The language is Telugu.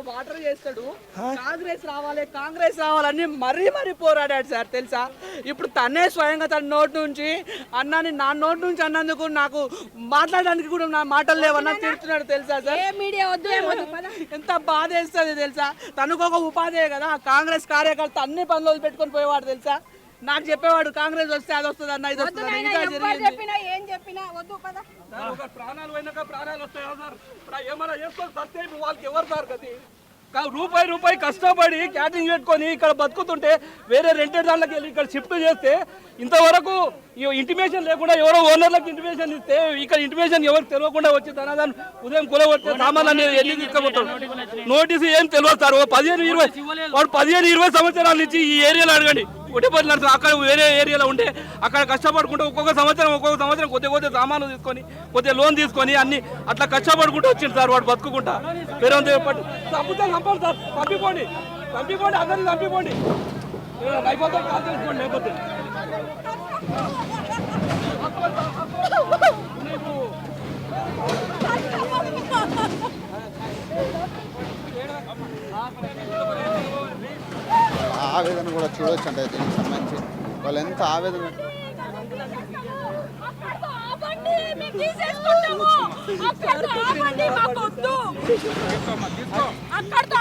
వాటర్ చేస్తాడు, కాంగ్రెస్ రావాలని మరీ పోరాడాడు సార్ తెలుసా. ఇప్పుడు తనే స్వయంగా తన నోటి నుంచి అన్నాని నా నోటి నుంచి అన్నందుకు నాకు మాట్లాడడానికి కూడా నా మాటలు లేవన్నా తిడుతున్నాడు తెలుసా సార్. ఎంత బాధ వేస్తుంది తెలుసా. తనకు ఒక ఉపాధి కదా, కాంగ్రెస్ కార్యకర్త అన్ని పనులు పెట్టుకొని పోయేవాడు తెలుసా. నాకు చెప్పేవాడు కాంగ్రెస్ వస్తే అది వస్తుంది అన్న ఇది వస్తుంది ప్రాణాలు పోయినాక ప్రాణాలు వస్తాయా సార్. ఏమైనా చేసుకోవాలి సస్తే వాళ్ళకి ఎవరు సార్ గది. రూపాయి కష్టపడి క్యాటరింగ్ పెట్టుకొని ఇక్కడ బతుకుతుంటే వేరే రెంటెడ్ దాంట్లోకి వెళ్ళి ఇక్కడ షిఫ్ట్ చేస్తే ఇంతవరకు ఇంటిమేషన్ లేకుండా ఎవరో ఓనర్లకు ఇంటిమేషన్ ఇస్తే ఇక్కడ ఇంటిమేషన్ ఎవరికి తెలియకుండా వచ్చి తనదాన్ని ఉదయం కూలగొడితే సామాన్లు వెళ్ళి తీసుకుపోతాడు. నోటీసు ఏం తెలియదు సార్. 15-20 సంవత్సరాల నుంచి ఈ ఏరియాలో అడగండి ఒటిపల్లి నడుస్తుంది. అక్కడ వేరే ఏరియాలో ఉంటే అక్కడ కష్టపడుకుంటూ ఒక్కొక్క సంవత్సరం కొద్ది సామాన్లు తీసుకొని కొద్దిగా లోన్ తీసుకొని అన్ని అట్లా కష్టపడుకుంటూ వచ్చింది సార్ వాడు బతుకుంటా. వేరే చంపుతాను చంపండి సార్, పంపిపోండి అందరినీ చంపిపోండి అయిపోతే కాల్ చేసుకోండి. లేకపోతే ఆవేదన కూడా చూడొచ్చు అంటే దీనికి సంబంధించి వాళ్ళు ఎంత ఆవేదన. అక్కడితో